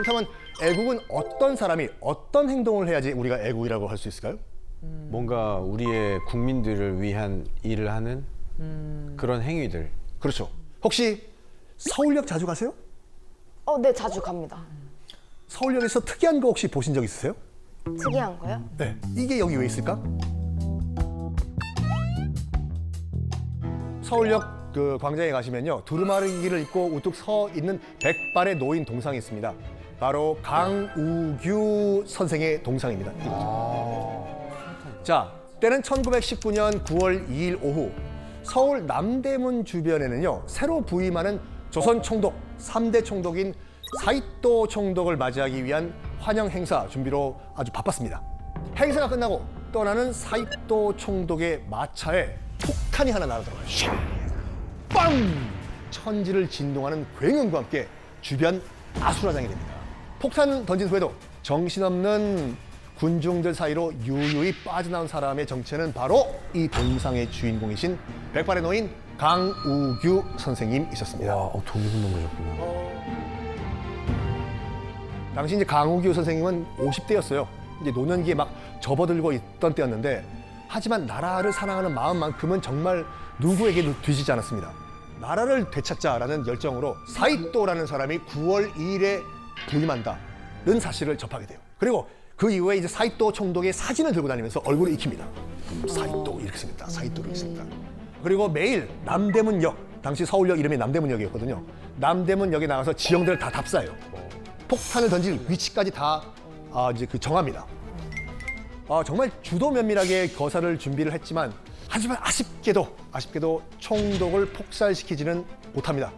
그렇다면 애국은 어떤 사람이 어떤 행동을 해야지 우리가 애국이라고 할 수 있을까요? 뭔가 우리의 국민들을 위한 일을 하는 그런 행위들. 그렇죠. 혹시 서울역 자주 가세요? 네, 자주 갑니다. 서울역에서 특이한 거 혹시 보신 적 있으세요? 특이한 거요? 네. 이게 여기 왜 있을까? 서울역 그 광장에 가시면요, 두루마리를 입고 우뚝 서 있는 백발의 노인 동상이 있습니다. 바로 강우규 선생의 동상입니다. 자, 때는 1919년 9월 2일 오후 서울 남대문 주변에는요, 새로 부임하는 조선 총독 3대 총독인 사이또 총독을 맞이하기 위한 환영 행사 준비로 아주 바빴습니다. 행사가 끝나고 떠나는 사이또 총독의 마차에 폭탄이 하나 날아들어요. 빵! 천지를 진동하는 굉음과 함께 주변 아수라장이 됩니다. 폭탄 던진 후에도 정신없는 군중들 사이로 유유히 빠져나온 사람의 정체는 바로 이 동상의 주인공이신 백발의 노인 강우규 선생님이셨습니다. 와, 독립운동가셨구나. 당시 이제 강우규 선생님은 50대였어요. 이제 노년기에 막 접어들고 있던 때였는데, 하지만 나라를 사랑하는 마음만큼은 정말 누구에게도 뒤지지 않았습니다. 나라를 되찾자라는 열정으로 사이또라는 사람이 9월 2일에 부임한다는 사실을 접하게 돼요. 그리고 그 이후에 이제 사이또 총독의 사진을 들고 다니면서 얼굴을 익힙니다. 사이또 이렇게 씁니다. 사이또 이렇게 씁니다. 그리고 매일 남대문역, 당시 서울역 이름이 남대문역이었거든요. 남대문역에 나가서 지형들을 다 답사해요. 폭탄을 던질 위치까지 다 이제 정합니다. 정말 주도 면밀하게 거사를 준비를 했지만, 하지만 아쉽게도 총독을 폭살시키지는 못합니다.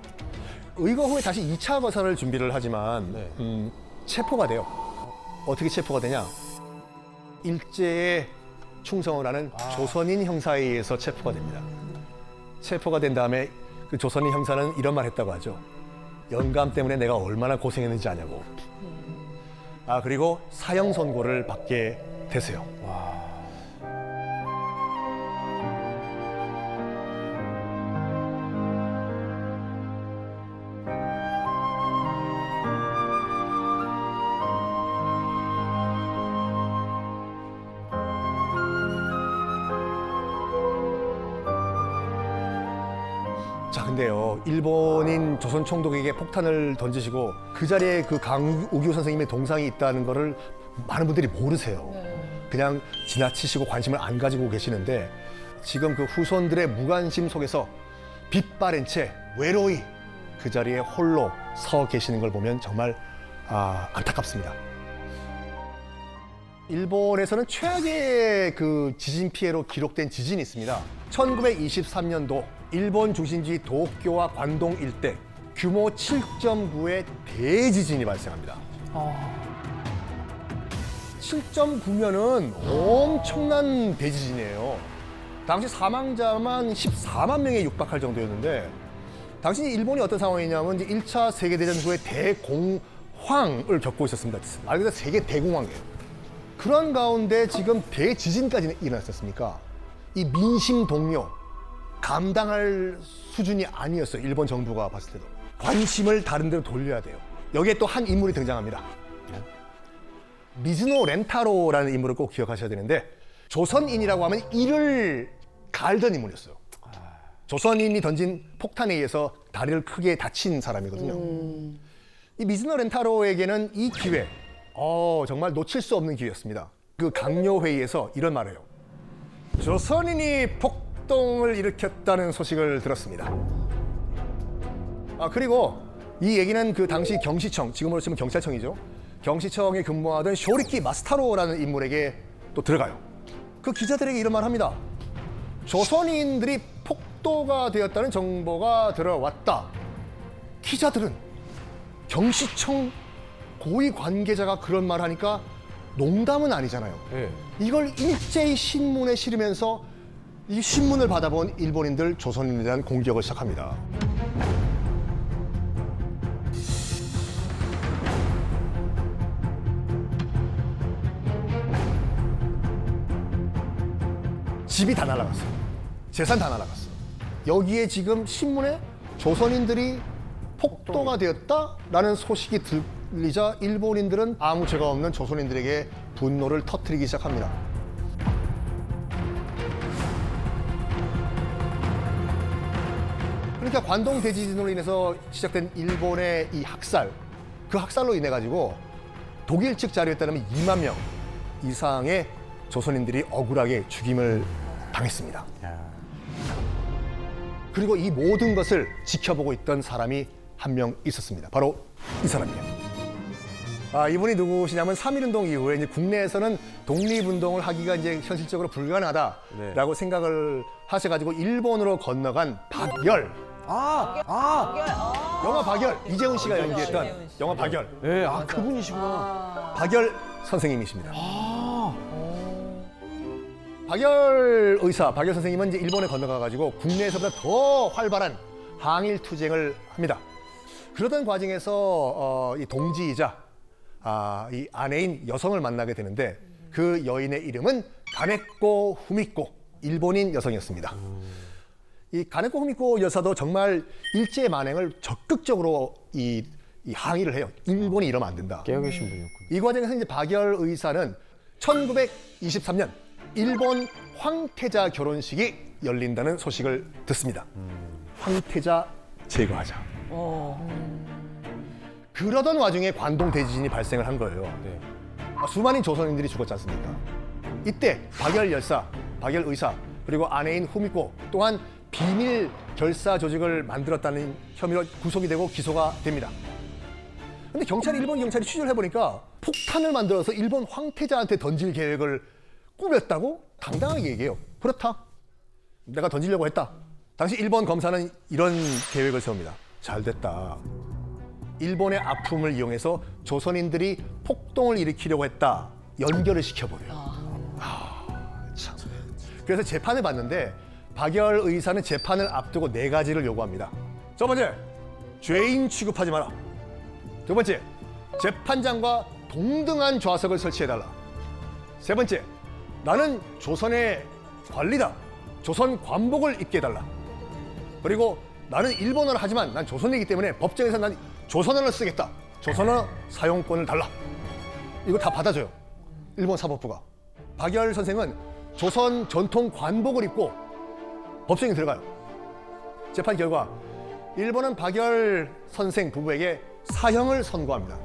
의거 후에 다시 2차 거사를 준비를 하지만 체포가 돼요. 어떻게 체포가 되냐? 일제에 충성을 하는 조선인 형사에 의해서 체포가 됩니다. 체포가 된 다음에 그 조선인 형사는 이런 말 했다고 하죠. 영감 때문에 내가 얼마나 고생했는지 아냐고. 그리고 사형 선고를 받게 되세요. 자, 근데요, 일본인 조선 총독에게 폭탄을 던지시고 그 자리에 그 강우규 선생님의 동상이 있다는 거를 많은 분들이 모르세요. 그냥 지나치시고 관심을 안 가지고 계시는데, 지금 그 후손들의 무관심 속에서 빛바랜 채 외로이 그 자리에 홀로 서 계시는 걸 보면 정말 안타깝습니다. 일본에서는 최악의 그 지진 피해로 기록된 지진이 있습니다. 1923년도 일본 중심지 도쿄와 관동 일대 규모 7.9의 대지진이 발생합니다. 7.9면은 엄청난 대지진이에요. 당시 사망자만 14만 명에 육박할 정도였는데, 당시 일본이 어떤 상황이냐면 이제 1차 세계대전 후에 대공황을 겪고 있었습니다. 말 그대로 세계 대공황이에요. 그런 가운데 지금 대지진까지 일어났었습니까? 이 민심 동요 감당할 수준이 아니었어요. 일본 정부가 봤을 때도. 관심을 다른 데로 돌려야 돼요. 여기에 또 한 인물이 등장합니다. 미즈노 렌타로라는 인물을 꼭 기억하셔야 되는데, 조선인이라고 하면 이를 갈던 인물이었어요. 조선인이 던진 폭탄에 의해서 다리를 크게 다친 사람이거든요. 이 미즈노 렌타로에게는 이 기회, 정말 놓칠 수 없는 기회였습니다. 그 강요회의에서 이런 말을 해요. 조선인이 폭동을 일으켰다는 소식을 들었습니다. 그리고 이 얘기는 그 당시 경시청, 지금으로 치면 경찰청이죠. 경시청에 근무하던 쇼리키 마스타로라는 인물에게 또 들어가요. 그 기자들에게 이런 말을 합니다. 조선인들이 폭도가 되었다는 정보가 들어왔다. 기자들은 경시청 고위 관계자가 그런 말을 하니까 농담은 아니잖아요. 네. 이걸 일제히 신문에 실으면서 이 신문을 받아본 일본인들 조선인에 대한 공격을 시작합니다. 집이 다 날아갔어요. 재산 다 날아갔어요. 여기에 지금 신문에 조선인들이 폭도가 되었다라는 소식이 들리자 일본인들은 아무 죄가 없는 조선인들에게 분노를 터뜨리기 시작합니다. 그러니까 관동 대지진으로 인해서 시작된 일본의 이 학살, 그 학살로 인해 가지고 독일 측 자료에 따르면 2만 명 이상의 조선인들이 억울하게 죽임을 당했습니다. 야. 그리고 이 모든 것을 지켜보고 있던 사람이 한 명 있었습니다. 바로 이 사람이에요. 이분이 누구시냐면 3.1운동 이후에 이제 국내에서는 독립운동을 하기가 이제 현실적으로 불가능하다라고 생각을 하셔가지고 일본으로 건너간 박열. 영화 박열. 이재훈 씨가 연기했던 영화 박열. 네, 그분이시구나. 박열 선생님이십니다. 박열 의사, 박열 선생님은 이제 일본에 건너가가지고 국내에서보다 더 활발한 항일 투쟁을 합니다. 그러던 과정에서 이 동지이자 이 아내인 여성을 만나게 되는데 그 여인의 이름은 가네코 후미코, 일본인 여성이었습니다. 이 가네코 후미코 여사도 정말 일제 만행을 적극적으로 이 항의를 해요. 일본이 이러면 안 된다. 깨어 계신 분이었군요. 이 과정에서 이제 박열 의사는 1923년 일본 황태자 결혼식이 열린다는 소식을 듣습니다. 황태자 제거하자. 그러던 와중에 관동 대지진이 발생을 한 거예요. 네. 수많은 조선인들이 죽었지 않습니까? 이때 박열 열사, 박열 의사, 그리고 아내인 후미코 또한 비밀 결사 조직을 만들었다는 혐의로 구속이 되고 기소가 됩니다. 근데 일본 경찰이 취재를 해보니까 폭탄을 만들어서 일본 황태자한테 던질 계획을 꾸몄다고 당당하게 얘기해요. 그렇다. 내가 던지려고 했다. 당시 일본 검사는 이런 계획을 세웁니다. 잘 됐다. 일본의 아픔을 이용해서 조선인들이 폭동을 일으키려고 했다. 연결을 시켜버려요. 참. 그래서 재판을 받는데 박열 의사는 재판을 앞두고 4가지를 요구합니다. 첫 번째, 죄인 취급하지 마라. 두 번째, 재판장과 동등한 좌석을 설치해달라. 세 번째, 나는 조선의 관리다. 조선 관복을 입게 해달라. 그리고 나는 일본어를 하지만 난 조선이기 때문에 법정에서 난 조선어를 쓰겠다. 조선어 사용권을 달라. 이거 다 받아줘요. 일본 사법부가. 박열 선생은 조선 전통 관복을 입고 법정에 들어가요. 재판 결과 일본은 박열 선생 부부에게 사형을 선고합니다.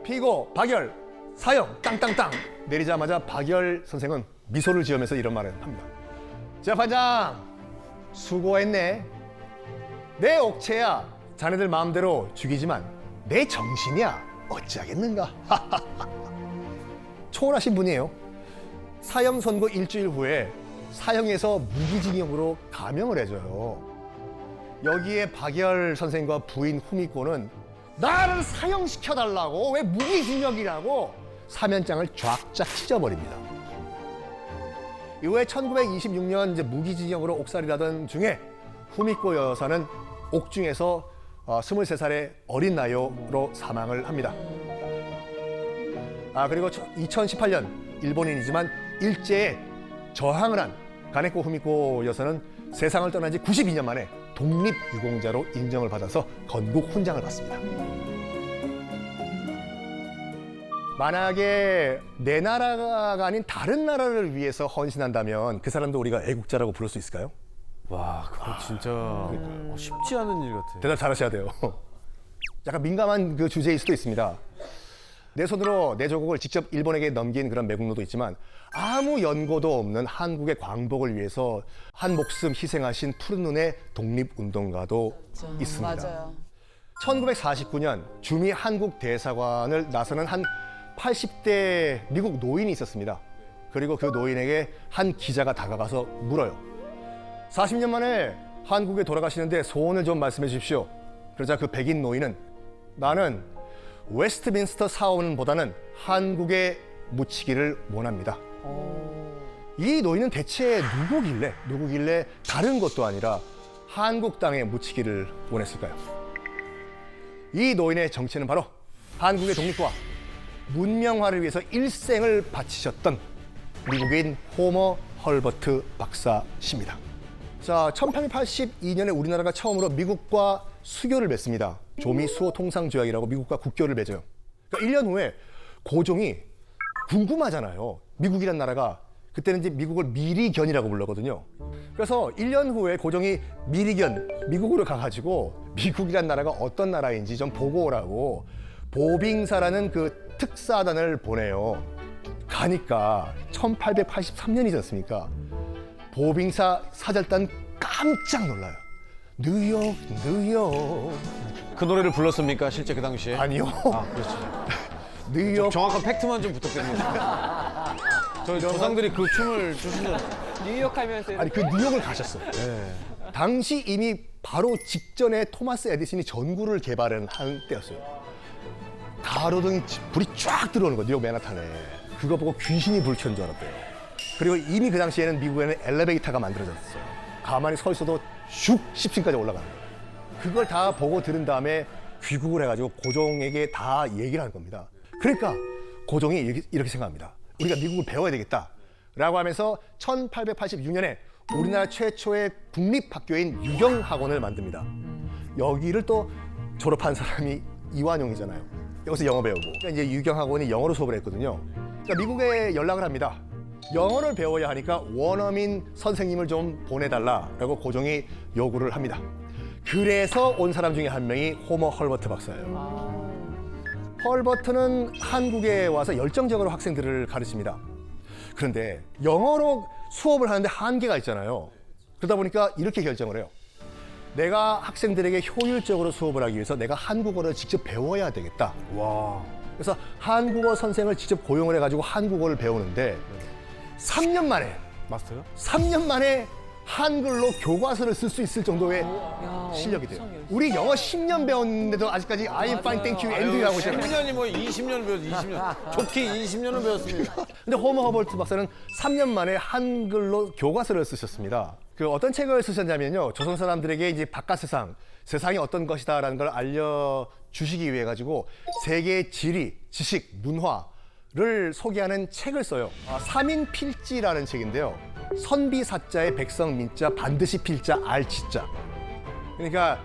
피고 박열 사형 땅땅땅 내리자마자 박열 선생은 미소를 지으면서 이런 말을 합니다. 재판장 수고했네. 내 옥체야 자네들 마음대로 죽이지만 내 정신이야 어찌하겠는가. 초월하신 분이에요. 사형 선고 일주일 후에 사형에서 무기징역으로 감형을 해줘요. 여기에 박열 선생과 부인 후미코는 나를 사형시켜달라고 왜 무기징역이라고 사면장을 쫙쫙 찢어버립니다. 이후에 1926년 이제 무기징역으로 옥살이라던 중에 후미코 여사는 옥중에서 23살의 어린 나이로 사망을 합니다. 그리고 2018년 일본인이지만 일제에 저항을 한 가네코 후미코 여사는 세상을 떠난 지 92년 만에 독립유공자로 인정을 받아서 건국 훈장을 받습니다. 만약에 내 나라가 아닌 다른 나라를 위해서 헌신한다면 그 사람도 우리가 애국자라고 부를 수 있을까요? 와, 그거 진짜 쉽지 않은 일 같아요. 대답 잘하셔야 돼요. 약간 민감한 그 주제일 수도 있습니다. 내 손으로 내 조국을 직접 일본에게 넘긴 그런 매국노도 있지만 아무 연고도 없는 한국의 광복을 위해서 한 목숨 희생하신 푸른 눈의 독립운동가도 있습니다. 맞아요. 1949년 주미 한국 대사관을 나서는 한 80대 미국 노인이 있었습니다. 그리고 그 노인에게 한 기자가 다가가서 물어요. 40년 만에 한국에 돌아가시는데 소원을 좀 말씀해 주십시오. 그러자 그 백인 노인은 나는 웨스트민스터 사원보다는 한국에 묻히기를 원합니다. 이 노인은 대체 누구길래 다른 것도 아니라 한국 땅에 묻히기를 원했을까요? 이 노인의 정체는 바로 한국의 독립과 문명화를 위해서 일생을 바치셨던 미국인 호머 헐버트 박사십니다. 자, 1882년에 우리나라가 처음으로 미국과 수교를 맺습니다. 조미 수호 통상조약이라고 미국과 국교를 맺어요. 그러니까 1년 후에 고종이 궁금하잖아요. 미국이란 나라가 그때는 이제 미국을 미리견이라고 불렀거든요. 그래서 1년 후에 고종이 미리견 미국으로 가가지고 미국이란 나라가 어떤 나라인지 좀 보고 오라고 보빙사라는 그 특사단을 보내요. 가니까 1883년이지 않습니까? 보빙사 사절단 깜짝 놀라요. 뉴욕, 뉴욕. 그 노래를 불렀습니까? 실제 그 당시에? 아니요. 아, 그렇죠. 뉴욕. 정확한 팩트만 좀 부탁드립니다. 저희 조상들이 그 춤을 추시는. 뉴욕 하면서 아니 그 뉴욕을 가셨어요. 네. 당시 이미 바로 직전에 토마스 에디슨이 전구를 개발한 때였어요. 가로등이 불이 쫙 들어오는 거예요. 뉴욕 맨하탄에. 그거 보고 귀신이 불 켠 줄 알았대요. 그리고 이미 그 당시에는 미국에는 엘리베이터가 만들어졌어요. 가만히 서 있어도 슉 10층까지 올라가는 거예요. 그걸 다 보고 들은 다음에 귀국을 해가지고 고종에게 다 얘기를 하는 겁니다. 그러니까 고종이 이렇게 생각합니다. 우리가 미국을 배워야 되겠다. 라고 하면서 1886년에 우리나라 최초의 국립학교인 유경학원을 만듭니다. 여기를 또 졸업한 사람이 이완용이잖아요. 여기서 영어 배우고. 그러니까 이제 유경학원이 영어로 수업을 했거든요. 그러니까 미국에 연락을 합니다. 영어를 배워야 하니까 원어민 선생님을 좀 보내달라라고 고종이 요구를 합니다. 그래서 온 사람 중에 한 명이 호머 헐버트 박사예요. 헐버트는 한국에 와서 열정적으로 학생들을 가르칩니다. 그런데 영어로 수업을 하는데 한계가 있잖아요. 그러다 보니까 이렇게 결정을 해요. 내가 학생들에게 효율적으로 수업을 하기 위해서 내가 한국어를 직접 배워야 되겠다. 와. 그래서 한국어 선생을 직접 고용을 해가지고 한국어를 배우는데 3년 만에 마스터요? 3년 만에 한글로 교과서를 쓸 수 있을 정도의 실력이 돼요. 우리 영어 10년 배웠는데도 아직까지 I'm fine, thank you, and you라고 있잖아요. 10년이 뭐 20년 배웠 20년. 좋게 20년을 배웠습니다. 근데 호머 허버트 박사는 3년 만에 한글로 교과서를 쓰셨습니다. 그 어떤 책을 쓰셨냐면요. 조선 사람들에게 이제 바깥 세상, 세상이 어떤 것이다라는 걸 알려주시기 위해 가지고 세계의 지리, 지식, 문화를 소개하는 책을 써요. 삼인필지라는 책인데요. 선비사자에 백성민자, 반드시 필자, 알치자. 그러니까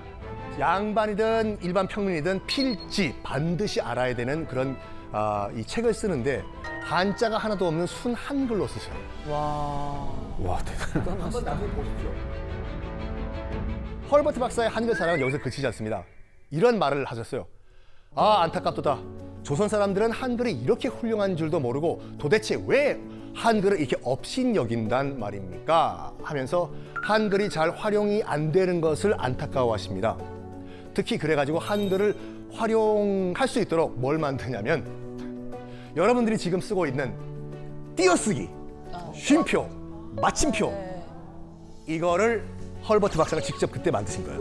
양반이든 일반 평민이든 필지, 반드시 알아야 되는 그런 이 책을 쓰는데 한자가 하나도 없는 순 한글로 쓰셔요. 와, 대단하다. 헐버트 박사의 한글 사랑은 여기서 그치지 않습니다. 이런 말을 하셨어요. 아, 안타깝도다. 조선 사람들은 한글이 이렇게 훌륭한 줄도 모르고 도대체 왜 한글을 이렇게 업신여긴단 말입니까? 하면서 한글이 잘 활용이 안 되는 것을 안타까워하십니다. 특히 그래가지고 한글을 활용할 수 있도록 뭘 만드냐면 여러분들이 지금 쓰고 있는 띄어쓰기, 쉼표, 마침표 이거를 헐버트 박사가 직접 그때 만드신 거예요.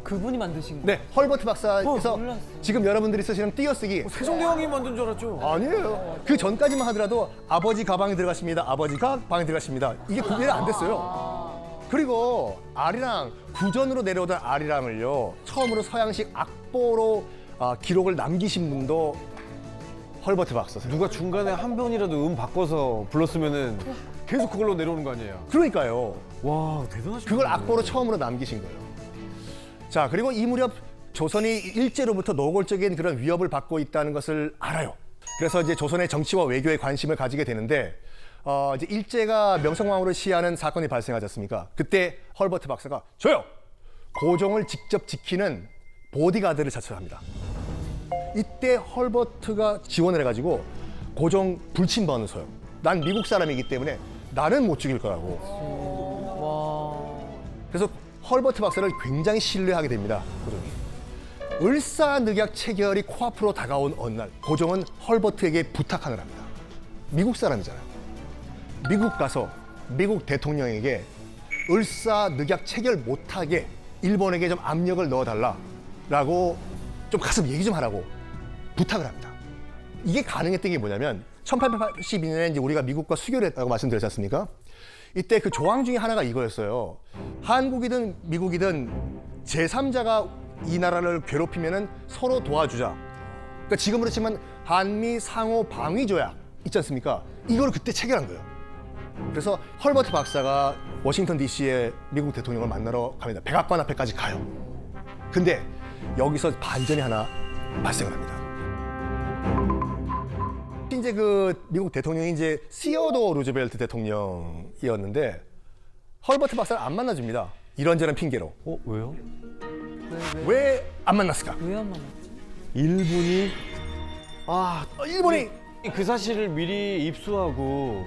그분이 만드신 거. 네, 헐버트 박사에서 몰랐어. 지금 여러분들이 쓰시는 띄어쓰기 세종대왕이 만든 줄 알았죠? 아니에요. 그 전까지만 하더라도 아버지 가방에 들어가십니다. 아버지 가방에 들어가십니다. 이게 구별이 안 됐어요. 그리고 아리랑 구전으로 내려오던 아리랑을요 처음으로 서양식 악보로 기록을 남기신 분도 헐버트 박사세요. 누가 중간에 한 번이라도 바꿔서 불렀으면은 계속 그걸로 내려오는 거 아니에요? 그러니까요. 와, 대단하시다. 그걸 악보로 처음으로 남기신 거예요. 자, 그리고 이 무렵 조선이 일제로부터 노골적인 그런 위협을 받고 있다는 것을 알아요. 그래서 이제 조선의 정치와 외교에 관심을 가지게 되는데 이제 일제가 명성황후를 시해하는 사건이 발생하지 않습니까? 그때 헐버트 박사가 저요! 고종을 직접 지키는 보디가드를 자처합니다. 이때 헐버트가 지원을 해가지고 고종 불침번을 서요. 난 미국 사람이기 때문에 나는 못 죽일 거라고. 그래서 헐버트 박사를 굉장히 신뢰하게 됩니다. 고종이. 을사늑약 체결이 코앞으로 다가온 어느 날 고종은 헐버트에게 부탁하는 합니다. 미국 사람이잖아요. 미국 가서 미국 대통령에게 을사늑약 체결 못하게 일본에게 좀 압력을 넣어달라라고 좀 가서 얘기 좀 하라고 부탁을 합니다. 이게 가능했던 게 뭐냐면 1882년에 이제 우리가 미국과 수교를 했다고 말씀드렸지 않습니까? 이때 그 조항 중에 하나가 이거였어요. 한국이든 미국이든 제3자가 이 나라를 괴롭히면은 서로 도와주자. 그러니까 지금으로 치면 한미 상호 방위 조약 있지 않습니까? 이걸 그때 체결한 거예요. 그래서 헐버트 박사가 워싱턴 DC에 미국 대통령을 만나러 갑니다. 백악관 앞에까지 가요. 근데 여기서 반전이 하나 발생을 합니다. 이제 그 미국 대통령이 이제 시어도어 루즈벨트 대통령이었는데 헐버트 박사를 안 만나줍니다. 이런저런 핑계로. 왜요? 왜 안 만났을까? 왜 안 만났지? 일본이 일본이 그 사실을 미리 입수하고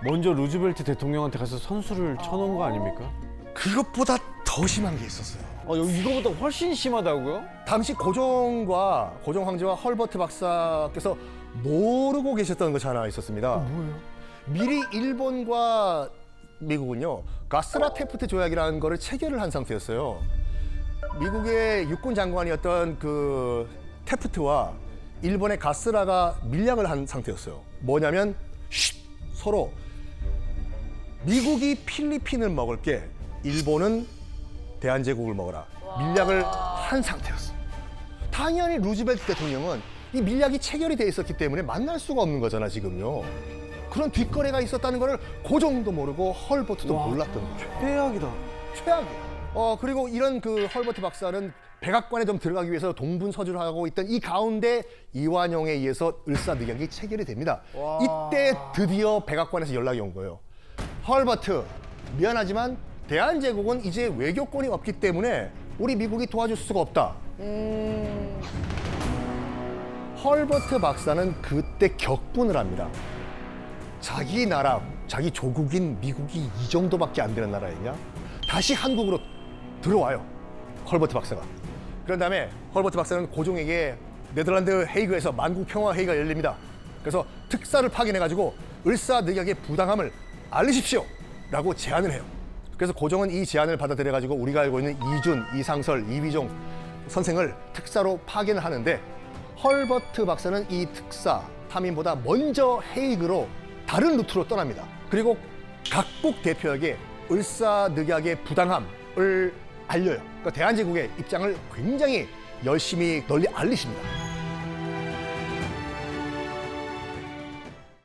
먼저 루즈벨트 대통령한테 가서 선수를 쳐놓은 거 아닙니까? 그것보다 더 심한 게 있었어요. 이거보다 훨씬 심하다고요? 당시 고종 황제와 헐버트 박사께서 모르고 계셨던 것이 하나 있었습니다. 뭐예요? 미리 일본과 미국은요 가스라 테프트 조약이라는 거를 체결을 한 상태였어요. 미국의 육군 장관이었던 그 테프트와 일본의 가스라가 밀약을 한 상태였어요. 뭐냐면 서로 미국이 필리핀을 먹을 게 일본은 대한제국을 먹어라. 밀약을 한 상태였어. 당연히 루즈벨트 대통령은 이 밀약이 체결이 돼 있었기 때문에 만날 수가 없는 거잖아 지금요. 그런 뒷거래가 있었다는 거를 고종도 모르고 헐버트도 몰랐던 거죠. 최악이다. 최악이에요. 그리고 이런 그 헐버트 박사는 백악관에 좀 들어가기 위해서 동분서주를 하고 있던 이 가운데 이완용에 의해서 을사늑약이 체결이 됩니다. 이때 드디어 백악관에서 연락이 온 거예요. 헐버트, 미안하지만 대한제국은 이제 외교권이 없기 때문에 우리 미국이 도와줄 수가 없다. 헐버트 박사는 그때 격분을 합니다. 자기 나라, 자기 조국인 미국이 이 정도밖에 안 되는 나라였냐? 다시 한국으로 들어와요. 헐버트 박사가. 그런 다음에 헐버트 박사는 고종에게 네덜란드 헤이그에서 만국평화회의가 열립니다. 그래서 특사를 파견해가지고 을사늑약의 부당함을 알리십시오 라고 제안을 해요. 그래서 고종은 이 제안을 받아들여가지고 우리가 알고 있는 이준, 이상설, 이휘종 선생을 특사로 파견을 하는데 헐버트 박사는 이 특사 탐임보다 먼저 헤이그로 다른 루트로 떠납니다. 그리고 각국 대표에게 을사늑약의 부당함을 알려요. 그러니까 대한제국의 입장을 굉장히 열심히 널리 알리십니다.